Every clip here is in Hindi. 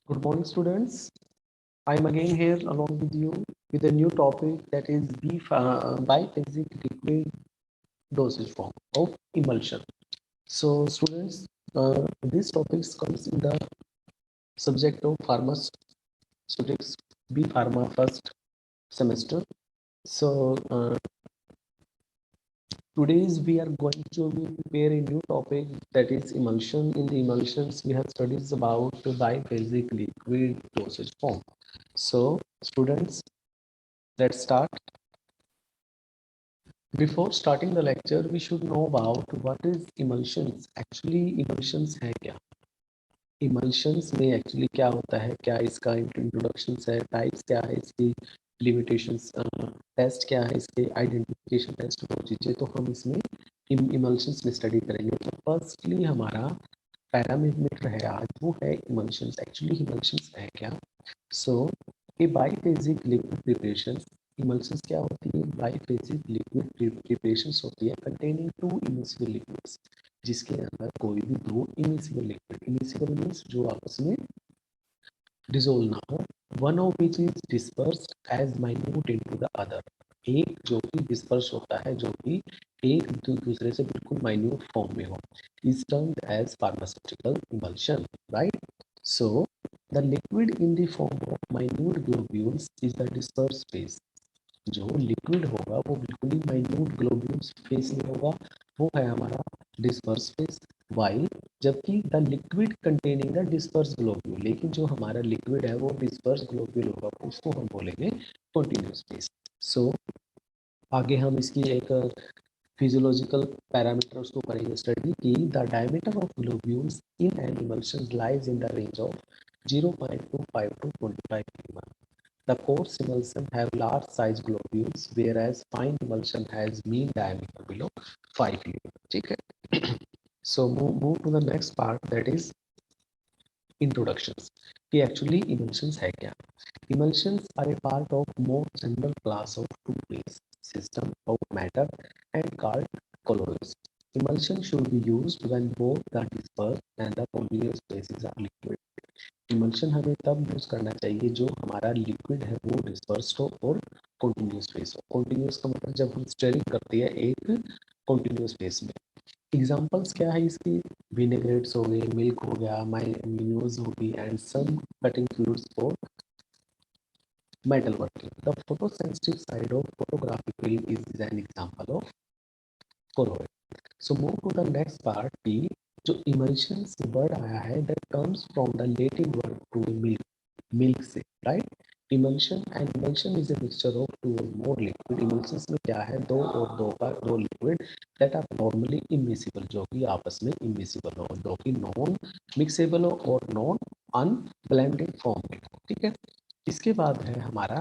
Good morning, students. I'm again here along with you with a new topic that is biphasic liquid dosage form of emulsion. So, students, this topic comes in the subject of pharmaceutics, B Pharma first semester. So, today's we are going to prepare a new topic that is emulsion. In the emulsions, we have studies about biphasic liquid dosage form. So, students, let's start. Before starting the lecture, we should know about what is emulsions. Actually, emulsions है क्या? Emulsions में actually क्या होता है? क्या इसका introduction है? Types क्या है इसकी? Limitations, test क्या है इसके? Identification test वो चीजें तो हम इसमें emulsions में study करेंगे. तो firstly हमारा पैरामीटर है आज वो है emulsions. Actually emulsions है क्या? So a biphasic liquid preparations emulsions क्या होती है? Biphasic liquid preparations होती है containing two immiscible liquids जिसके अंदर कोई भी दो immiscible liquid, immiscible means जो आपस में डिसोल्व ना हो, one of which is dispersed as minute into the other, एक जो कि डिस्पर्स होता है जो कि एक दूसरे से बिल्कुल माइन्यूट फॉर्म में हो, is termed as pharmaceutical emulsion, right? So the liquid in the form of minute globules is the dispersed phase. जो लिक्विड होगा वो बिल्कुल ही माइन्यूट ग्लोब्यूल्स फेस में होगा, वो है हमारा डिस्पर्स फेस. वाइल जबकि the liquid containing the disperse globule, लेकिन जो हमारा लिक्विड है वो डिस्पर्स ग्लोब्यूल होगा, उसको हम बोलेंगे कॉन्टिन्यूस फेस. सो आगे हम इसकी एक फिजियोलॉजिकल पैरामीटर उसको करेंगे स्टडी कि the diameter of globules in an emulsion lies in the range of 0.25 to 25 mm. The coarse emulsion have large size globules, whereas fine emulsion has mean diameter below 5 mm. ठीक है. So move to the next part, that is introductions. कि actually emulsions है क्या? Emulsions are a part of more general class of two-phase system of matter and called colloids. Emulsion should be used when both the dispersed and the continuous phases are liquid. Emulsion हमें तब यूज करना चाहिए जो हमारा लिक्विड है वो डिस्पर्स्ड हो और कॉन्टिन्यूस फेस हो. कॉन्टिन्यूस का मतलब जब हम स्टेरिंग करते हैं एक कॉन्टिन्यूस फेस में. एग्जांपल्स क्या है इसकी? विनेग्रेट्स हो गए, मिल्क हो गया, माइन्यूज होगी and some cutting fluids for metal working. The photosensitive side of photographic film is an example of colloid. So move to the next part. P जो emulsion से वर्ड आया है that comes from the Latin word to milk से, right? Emulsion and emulsion is a mixture of two or more liquid. Emulsions में क्या है? दो liquid that are normally immiscible, जो कि आपस में immiscible हो, जो कि non mixable हो और non unblended form में हो. ठीक है. इसके बाद है हमारा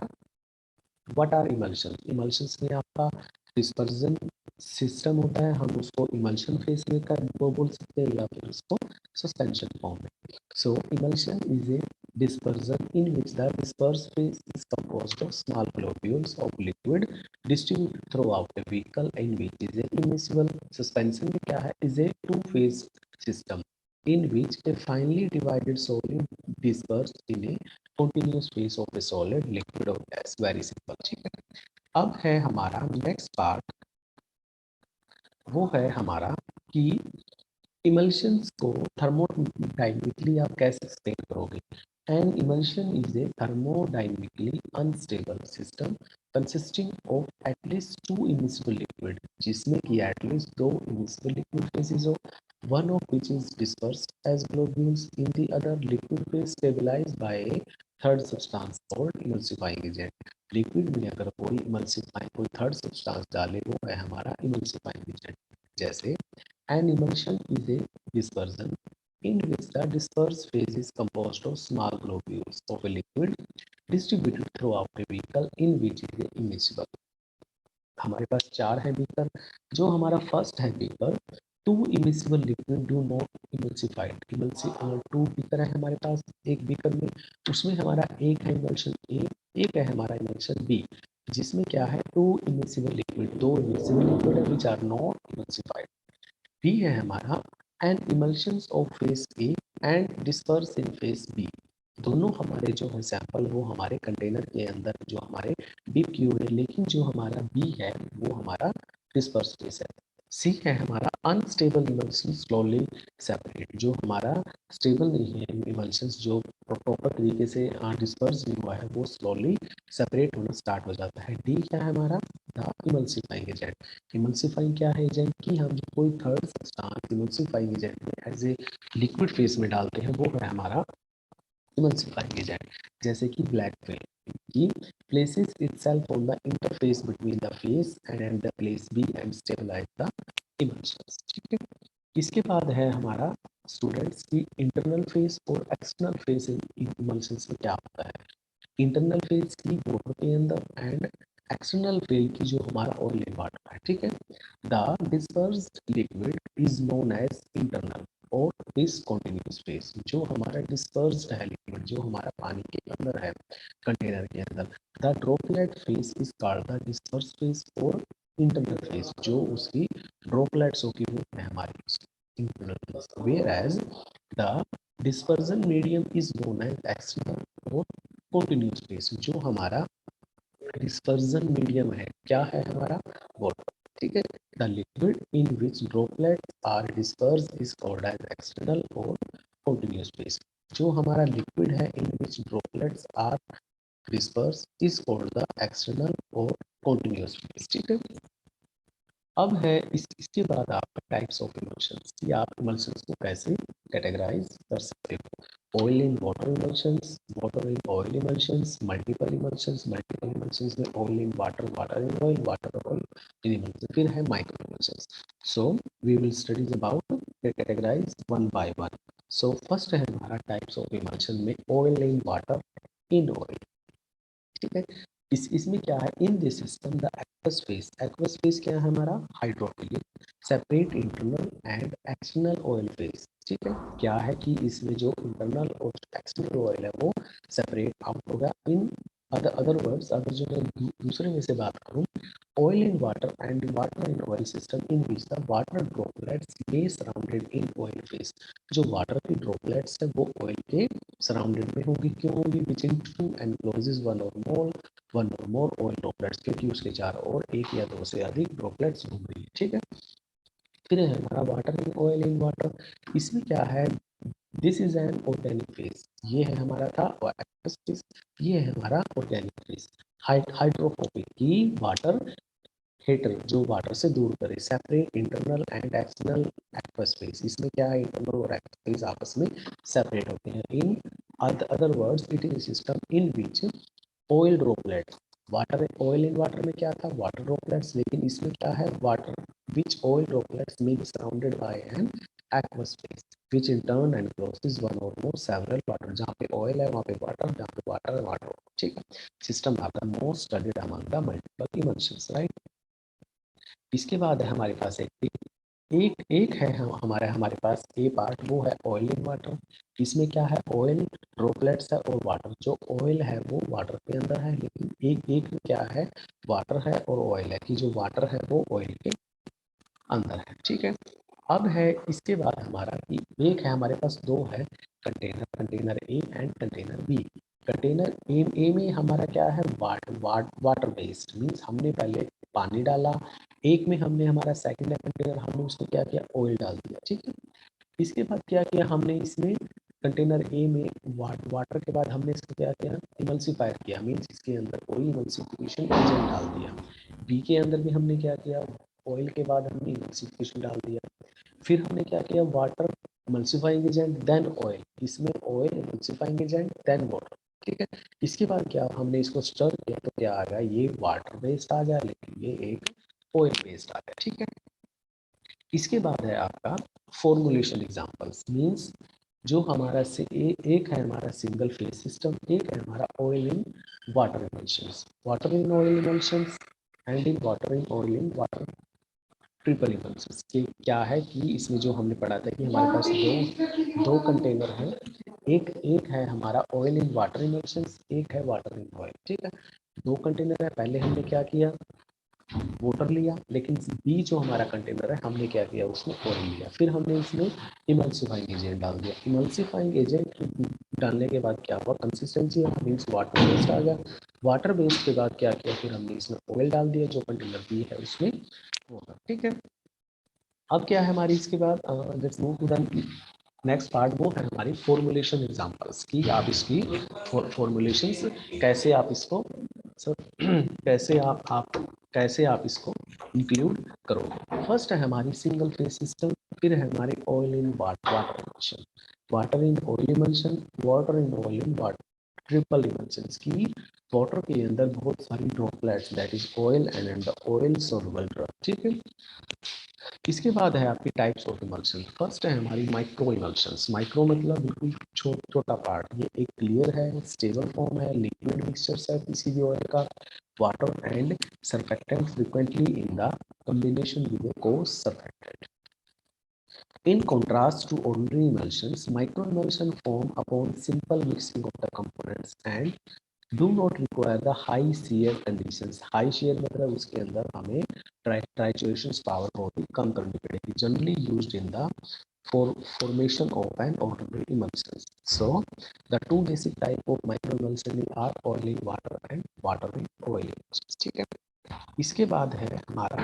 व्हाट आर इमल्शन. इमल्शंस में आपका डिस्पर्जन सिस्टम होता है, हम उसको इमल्शन फेस में कर वो बोल सकते हैं या फिर उसको सस्पेंशन फॉर्म में. So emulsion is a dispersion in which the dispersed phase is composed of small globules of liquid distributed throughout a vehicle in which is a immiscible. Suspension में क्या है? Is a two-phase system in which a finely divided solid dispersed in a continuous phase of a solid, liquid or gas. Very simple. ठीक है. अब है हमारा नेक्स्ट पार्ट, वो है हमारा कि इमल्शंस को थर्मोडाइनमिकली आप कैसे एक्सप्लेन करोगे. N emulsion is A thermodynamically unstable system consisting of at least to immiscible liquid, जिसमें कि एटलीस्ट दो इमिसिबल लिक्विड फेसेस हो, one of which is dispersed as globules in the other liquid phase stabilized by a third substance called emulsifying agent. Liquid में अगर कोई इमल्सिफाई कोई थर्ड सब्सटेंस डाले वो है हमारा इमल्सिफाइंग एजेंट. जैसे an emulsion is a dispersion in which the dispersed phase is composed of small globules of a liquid distributed throughout a vehicle in which is immiscible. हमारे पास चार है बीकर. जो हमारा फर्स्ट है beaker, two immiscible liquid do not emulsified. Two beaker है हमारे पास एक बीकर में, उसमें हमारा एक है इमल्शन ए, एक है हमारा इमल्शन बी, जिसमें क्या है? टू इमिसिबल लिक्विड, दो इमिसिबल लिक्विड है which are not emulsified. B है हमारा and emulsions of phase A and disperse in phase B. दोनों हमारे जो है सैंपल वो हमारे कंटेनर के अंदर जो हमारे डीप क्यू है, लेकिन जो हमारा बी है वो हमारा डिस्पर्स फेस है। सी है हमारा अनस्टेबल इमल्शन स्लोली सेपरेट, जो हमारा स्टेबल नहीं है इमल्शंस, जो प्रॉपर तरीके से डिस्पर्स नहीं हुआ है, वो स्लोली सेपरेट होना स्टार्ट हो जाता है। डी क्या है हमारा, द इमल्सिफाइंग एजेंट। इमल्सिफाइंग क्या है एजेंट, कि हम जो कोई थर्ड सब्सटेंस इमल्सिफाइंग एजेंट में एज ए लिक्विड फेस में डालते हैं, वो है हमारा इमल्सिफाइंग एजेंट। जैसे कि ब्लैक फिल्म की places itself on the interface between the face and the place B and stabilize the emulsions। ठीक है, इसके बाद है हमारा स्टूडेंट्स की इंटरनल फेस और एक्सटर्नल फेस इमल्शंस में क्या होता है। इंटरनल फेज की वाटर के अंदर एंड एक्सटर्नल फेज की जो हमारा ऑयल एंड वाटर है। ठीक है, the dispersed liquid is known as internal और डिसकंटिन्यूअस फेज। जो हमारा डिस्पर्स्ड है लिक्विड, जो हमारा पानी के अंदर है कंटेनर के अंदर, the droplet phase is called the dispersed phase और इंटरनल फेज जो उसकी ड्रॉपलेट्स होगी वो है हमारी internal phase, whereas the dispersion medium is known as external और कॉन्टिन्यूस फेज। जो हमारा डिस्पर्जन मीडियम है क्या है हमारा, वाटर। ठीक है, the liquid in which droplets are disperse is called as external और कॉन्टिन्यूस फेज। जो हमारा लिक्विड है in which droplets are disperse is called the external और कॉन्टिन्यूस फेज। ठीक है, अब है इसके बाद आप टाइप्स ऑफ इमल्शंस, कि आप इमल्शंस को कैसे कैटेगराइज कर सकते हो। Oil in water emulsions, water in oil emulsions, multiple emulsions, multiple emulsions में oil in water, water in oil, water oil in emulsion. फिर है micro emulsions. So we will studies about categorise one by one. So first है हमारा टाइप्स ऑफ इमल्शन में oil in water in oil. ठीक है, इसमें क्या है, in this system the aqueous phase, aqueous phase क्या है हमारा, hydrophilic separate internal and external oil face. ठीक है, क्या है कि इसमें जो इंटरनल और एक्सटर्नल ऑयल है वो सेपरेट आउट होगा। इन अदर वर्ड्स, अगर जो मैं दूसरे में से बात करूं, oil in water and water in oil system in which the water droplets lay surrounded in oil phase। जो वाटर की ड्रॉपलेट्स है वो ऑयल के सराउंडेड में होगी, क्यों होगी, विच इन टू एनक्लोजेस वन और मोर ऑयल ड्रॉपलेट्स, क्योंकि उसके चार और एक या दो से अधिक ड्रॉपलेट्स घूम रही है। ठीक है, फिर है हमारा water in oil in water. इसमें क्या है, this is an organic phase, ये है हमारा था aqueous phase, ये है हमारा ऑर्गेनिक फेज। हाइड्रोफोबिक की वाटर हेटर, जो वाटर से दूर करे, separate internal and external aqueous phase. इसमें क्या है, इंटरनल और एक्वस फेज आपस में सेपरेट होते हैं। In other words it is system in which oil droplets, water oil in water में क्या था, वाटर ड्रॉपलेट्स, लेकिन इसमें क्या है, वाटर विच ऑयल ड्रॉपलेट्स में be surrounded by an aqueous phase which in turn encloses one और मोर सेवरल वाटर। जहाँ पे ऑयल है वहाँ पे वाटर, जहाँ पे वाटर है वाटर। ठीक है, system are the most studied among the multiple emulsions, right. इसके बाद है हमारे पास एक एक है हमारे हमारे पास ए पार्ट, वो है ऑयल इन वाटर। इसमें क्या है, ऑयल ड्रॉपलेट्स है और वाटर। जो ऑयल है वो वाटर के अंदर है, लेकिन एक एक में क्या है, वाटर है और ऑयल है, कि जो वाटर है वो ऑयल के अंदर है। ठीक है, अब है इसके बाद हमारा कि एक है हमारे पास, दो है container, container A and container B. Container A में हमारा क्या है, वाटर बेस्ड, मीन्स हमने पहले पानी डाला। एक में हमने हमारा सेकंड है कंटेनर, हमने उसमें क्या किया, ऑयल डाल दिया। ठीक है, इसके बाद क्या किया हमने, इसमें कंटेनर ए में वाटर के बाद हमने इसको क्या किया, इमल्सिफायर किया, मीन्स इसके अंदर कोई इमल्सिफिकेशन एजेंट डाल दिया। बी के अंदर भी हमने क्या किया, ऑयल के बाद हमने इमल्सिफिकेशन डाल दिया। फिर हमने क्या किया, water emulsifying agent then oil, इसमें oil emulsifying agent then water. ठीक है, इसके बाद क्या हमने इसको स्टर किया तो क्या आ गया, ये वाटर बेस्ड आ गया, लेकिन ये एक ऑयल बेस्ड आ गया। ठीक है, इसके बाद है आपका फॉर्मुलेशन एग्जांपल्स, मींस जो हमारा से एक है हमारा सिंगल फेज सिस्टम, एक है हमारा oil in water emulsions, water in oil emulsions and in water in oil in water triple emulsions. के क्या है कि इसमें जो हमने पढ़ा था कि हमारे पास दो दो कंटेनर हैं, एक एक है हमारा ऑयल इन वाटर इमल्शंस, एक है वाटर इन ऑयल। ठीक है, दो कंटेनर है, पहले हमने क्या किया, वाटर लिया, लेकिन बी जो हमारा कंटेनर है हमने क्या किया, उसमें ऑयल लिया, फिर हमने इसमें इमल्सिफाइंग एजेंट डाल दिया। इमल्सिफाइंग एजेंट डालने के बाद क्या हुआ, कंसिस्टेंसी मीन्स वाटर बेस्ड आ गया। वाटर बेस्ड के बाद क्या किया, फिर हमने इसमें ऑयल डाल दिया जो कंटेनर बी है उसमें होगा। ठीक है, अब क्या है हमारी इसके बाद, let's move to the next part, वो है हमारी फॉर्मुलेशन एग्जांपल्स की। आप इसकी फॉर्मुलेशंस कैसे आप इसको सर कैसे आप इसको इंक्लूड करोगे। फर्स्ट है हमारी सिंगल फेज सिस्टम, फिर है हमारी oil in water emulsion, water in oil emulsion, water in oil in water, triple emulsion की वाटर के अंदर बहुत सारी droplets that is oil and the oil soluble drop. ठीक है, इसके बाद है आपकी टाइप्स ऑफ इमल्शन। फर्स्ट है हमारी माइक्रो इमल्शंस। माइक्रो मतलब बिल्कुल छोटा पार्ट, ये एक क्लियर है, स्टेबल फॉर्म है, लिक्विड मिक्सचर्स है किसी भी ऑयल का, water and surfactant frequently in the combination with a coarse surfactant. In contrast to ordinary emulsions, microemulsion form upon simple mixing of the components and do not require the high shear conditions. High shear मतलब उसके अंदर हमें ट्राइचुरेशन पावर बहुत ही कम करनी पड़ेगी. Generally used in the formation of an ordinary emulsion. So the two basic type of microemulsion are oil in water and water in oil emulsions. ठीक है, इसके बाद है हमारा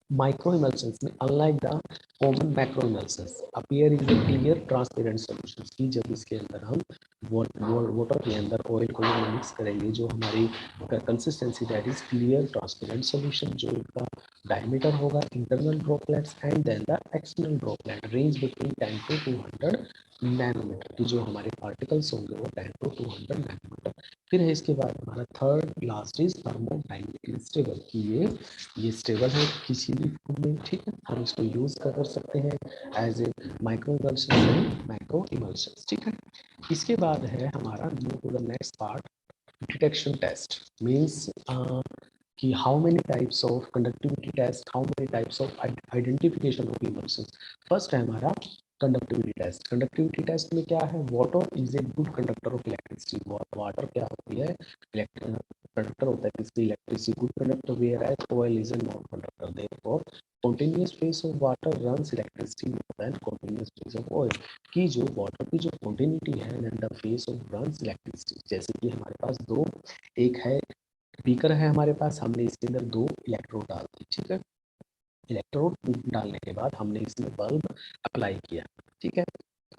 micro emulsions में unlike the common macro emulsions appear in the clear transparent solutions की जब इसके अंदर हम वाटर के अंदर ऑयल को मिक्स करेंगे, जो हमारी consistency that is clear transparent solution, जो इसका डायमीटर होगा internal droplets and then the external droplet range between 10 to 200 nanometer की जो हमारे पार्टिकल्स होंगे वो 10 to 200 नैनोमीटर। फिर है इसके बाद हमारा third last is thermodynamically stable की ये स्टेबल है किसी भी फूड में। ठीक है, हम इसको यूज कर सकते हैं as a micro emulsion and macro emulsion. ठीक है, इसके बाद है हमारा move to the next part, detection test means कि how many types of conductivity test, how many types of identification of emulsion. First है हमारा कंडक्टिविटी टेस्ट। कंडक्टिविटी टेस्ट में क्या है, water is a good conductor of electricity. Water क्या होती है, कंडक्टर होता है किसकी, electricity. Good conductor whereas oil is a non conductor, therefore continuous phase of water runs electricity more than continuous phase of oil। की जो वाटर की जो कॉन्टिन्यूटी है and the face of runs electricity. जैसे कि हमारे पास दो, एक है बीकर है हमारे पास, हमने इसके अंदर दो इलेक्ट्रोड डाल दी। ठीक है, इलेक्ट्रोड डालने के बाद हमने इसमें बल्ब अप्लाई किया। ठीक है,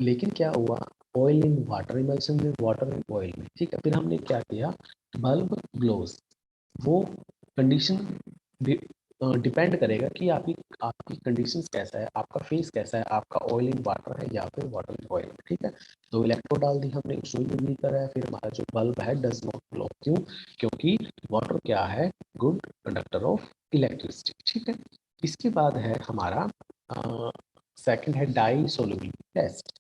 लेकिन क्या हुआ, ऑयल इन वाटर इमल्शन में, वाटर इन ऑयल में। ठीक है, फिर हमने क्या किया, बल्ब ग्लोज, वो कंडीशन डिपेंड करेगा कि आपकी आपकी कंडीशंस कैसा है, आपका फेस कैसा है, आपका ऑयल इन वाटर है या फिर वाटर इन ऑयल। ठीक है, तो इलेक्ट्रोड डाल दी हमने, सुई में भी करा है, फिर हमारा जो बल्ब है डज नॉट ग्लो। क्यों, क्योंकि वाटर क्या है, गुड कंडक्टर ऑफ इलेक्ट्रिसिटी। ठीक है, इसके बाद है हमारा सेकंड है dye solubility test.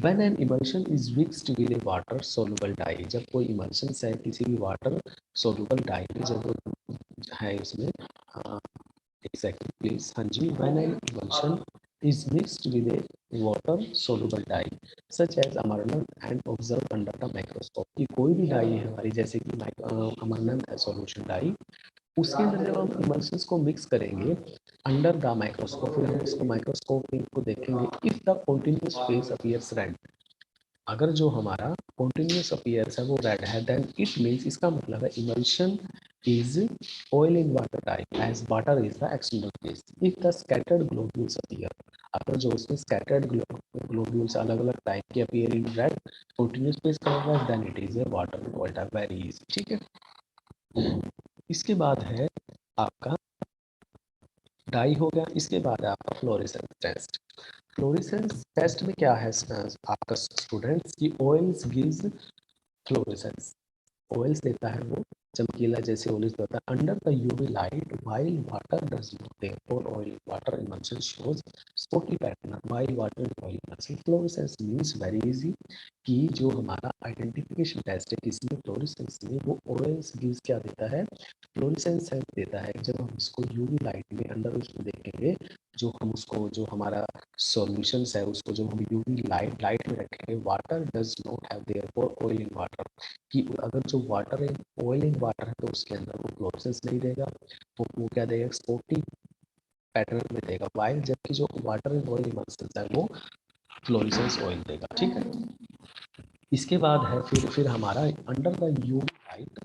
When an emulsion is mixed with a water soluble dye, जब कोई emulsion है किसी भी वाटर soluble dye में, जब है इसमें exactly please हाँ जी, when an emulsion is mixed with a water soluble dye such as amarnant and observed under the microscope, कि कोई भी डाई है हमारी, जैसे कि अमरनंत है सॉल्यूशन डाई, उसके अंदर जब हम इमल्शंस को मिक्स करेंगे अंडर द माइक्रोस्कोप, फिर हम इसको माइक्रोस्कोप में को देखेंगे, if the continuous phase appears red, अगर जो हमारा कॉन्टिन्यूस अपीयर्स है वो रेड है, देन इट मींस, इसका मतलब है emulsion is oil in water type as water is the external phase. If the scattered globules appear, अगर जो उसमें स्कैटर्ड ग्लोब्यूल्स अलग अलग टाइप के appear in red continuous phase करेगा, then it is a water water very easy. ठीक है, इसके बाद है आपका डाई हो गया, इसके बाद है आपका फ्लोरेसेंस टेस्ट। फ्लोरेसेंस टेस्ट में क्या है आपका स्टूडेंट्स की ऑयल्स गिव्स फ्लोरेसेंस, ऑयल्स देता है वो चमकीला जैसे ऑयल्स देता है under the UV light while water does not, therefore oil water emulsion shows sporty pattern while water oil emulsion. Fluorescence means very easy कि जो हमारा आइडेंटिफिकेशन टेस्ट है किसी में फ्लोरेसेंस में, वो ऑरेंज गिव्स क्या देता है, फ्लोरेसेंस देता है। जब हम इसको यूवी लाइट में अंडर उसमें देखेंगे, जो हम उसको जो हमारा सॉल्यूशंस है उसको जो हम यूवी लाइट में रखेंगे, water does not have therefore oil in water, कि अगर जो वाटर है ऑयल इन वाटर है तो उसके अंदर वो फ्लोरेसेंस नहीं देगा, तो वो क्या देगा, स्पोर्टी पैटर्न में देगा, वाइल जबकि जो वाटर एंड ऑयल इमल्शंस है वो फ्लोरेसेंस ऑयल देगा। ठीक है, इसके बाद है फिर हमारा under the UV light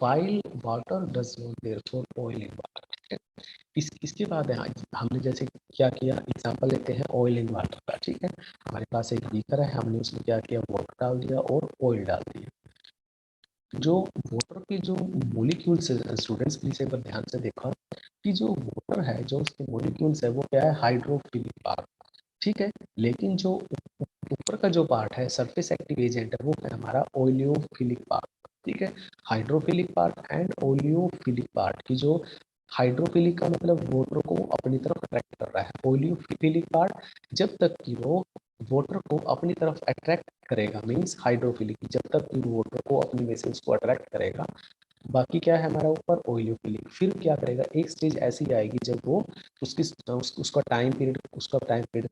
while water does not therefore oil in water. ठीक है, इसके बाद है हमने जैसे क्या किया, एग्जांपल लेते हैं ऑयल इन वाटर का। ठीक है, हमारे पास एक बीकर है, हमने उसमें क्या किया, वाटर डाल दिया और ऑयल डाल दिया। जो वाटर के जो मोलिक्यूल्स, स्टूडेंट्स प्लीज एक बार ध्यान से देखा कि जो वाटर है जो उसके मोलिक्यूल्स है वो क्या है, हाइड्रोफिलिक पार्ट। ठीक है, लेकिन जो ऊपर का जो पार्ट है सरफेस एक्टिव एजेंट है वो है हमारा ओलियोफिलिक पार्ट। ठीक है, हाइड्रोफिलिक पार्ट एंड ओलियोफिलिक पार्ट की जो हाइड्रोफिलिक का मतलब वाटर को अपनी तरफ अट्रैक्ट कर रहा है, ओलियोफिलिक पार्ट जब तक कि वो वाटर को अपनी तरफ अट्रैक्ट करेगा, मींस हाइड्रोफिलिक जब तक कि वाटर को अपनी वेसल्स को अट्रैक्ट करेगा। बाकी क्या है हमारा ऊपर ओलियोफिलिक, फिर क्या करेगा, एक स्टेज ऐसी आएगी जब वो उसका टाइम पीरियड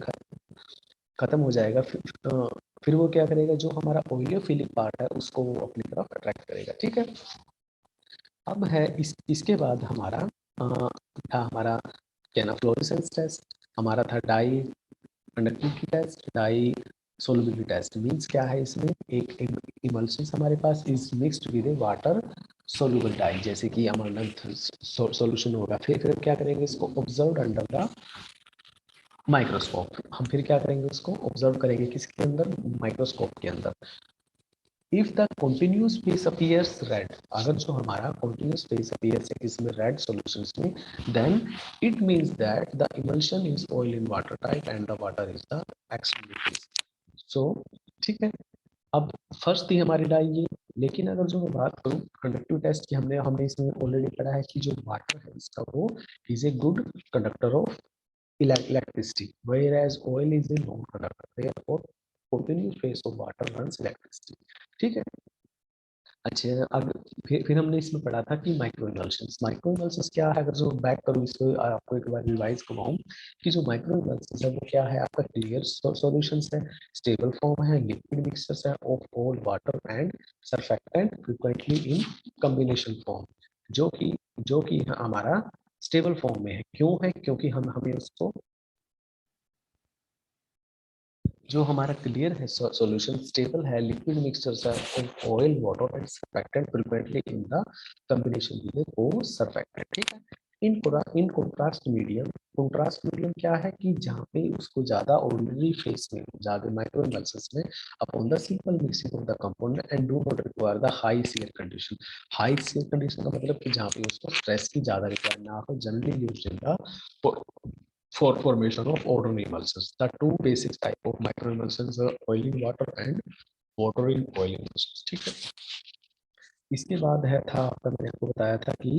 खत्म हो जाएगा, फिर वो क्या करेगा, जो हमारा ओलियोफिलिक पार्ट है उसको वो अपनी तरफ अट्रैक्ट करेगा। ठीक है, अब है इसके बाद हमारा था हमारा क्या ना, फ्लोरेसेंस टेस्ट, हमारा था dye conductivity test, dye solubility test. Means क्या है, इसमें एक इमल्शन हमारे पास is mixed with a water soluble dye, जैसे कि अमरनाथ सॉल्यूशन होगा। फिर क्या करेंगे, इसको ऑब्जर्व अंडर द माइक्रोस्कोप। हम फिर क्या करेंगे, उसको ऑब्जर्व करेंगे किसके अंदर, माइक्रोस्कोप के अंदर। If the continuous phase appears red, अगर जो हमारा कंटिन्यूअस फेस अपीयर्स है इसमें रेड सॉल्यूशंस में, then it means that the emulsion is oil in water type and the water is the extremity. So ठीक है, अब फर्स्ट थी हमारी डाई ये। लेकिन अगर जो मैं बात करूं कंडक्टिव टेस्ट की, हमने हमने इसमें ऑलरेडी पढ़ा है कि जो वाटर है इसका वो is a good conductor of electricity, whereas oil is a non-conductor. Therefore, continuous phase of water runs electricity. ठीक है, अच्छा अब फिर हमने इसमें पढ़ा था कि माइक्रो इमल्शंस। माइक्रो इमल्शंस क्या है, अगर जो बैक करूँ इसको आपको एक बार रिवाइज करवाऊँ कि जो माइक्रो इमल्शंस है वो क्या है, आपका क्लियर सॉल्यूशंस है, स्टेबल फॉर्म है, लिक्विड मिक्सचर्स है of all water and surfactant frequently in combination form, जो कि हमारा स्टेबल फॉर्म में है। क्यों है, क्योंकि हम हमें उसको जो हमारा क्लियर है सॉल्यूशन स्टेबल है, लिक्विड मिक्सचर्स है of oil water and surfactant frequently in the combination with O surfactant. ठीक है, इन कंट्रास्ट मीडियम क्या है कि जहाँ पे उसको ज्यादा ऑर्डिनरी फेस में ज्यादा माइक्रो इमल्शंस में upon the simple mixing of the compound and do not require the high shear condition. High shear condition का मतलब कि जहाँ पे उसको स्ट्रेस की ज्यादा रिक्वायर ना हो, generally used in the for formation of ordinary emulsions. The two basic type of microemulsions are oil in water and water in oil emulsions. ठीक है, इसके बाद है था आपका, मैंने आपको बताया था कि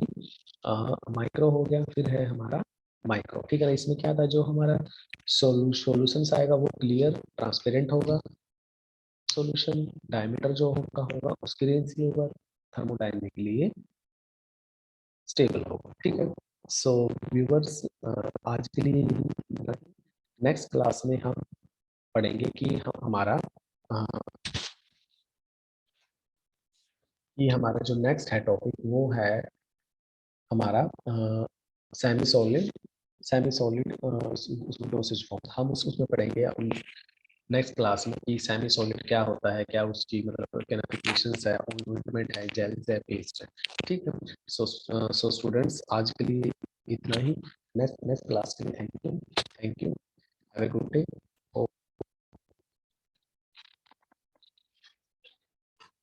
माइक्रो हो गया, फिर है हमारा माइक्रो। ठीक है ना, इसमें क्या था, जो हमारा सॉल्यूशंस आएगा वो क्लियर ट्रांसपेरेंट होगा, सॉल्यूशन डायमीटर जो होगा उसकी रेंज ही होगा, थर्मोडायनेमिकली स्टेबल होगा। ठीक है, सो व्यूवर्स आज के लिए यही, नेक्स्ट क्लास में हम पढ़ेंगे कि हम हमारा अ, कि हमारा जो नेक्स्ट है टॉपिक वो है हमारा सेमी सॉलिड उसमें डोसेज फॉर्म, हम उसमें पढ़ेंगे नेक्स्ट क्लास में कि सेमी सॉलिड क्या होता है, क्या उसकी मतलब कैनफिकेशंस है, ऑइंटमेंट है, जेल्स है, पेस्ट है। ठीक है, सो स्टूडेंट्स आज के लिए इतना ही। नेक्स्ट क्लास के लिए thank you, have a good day.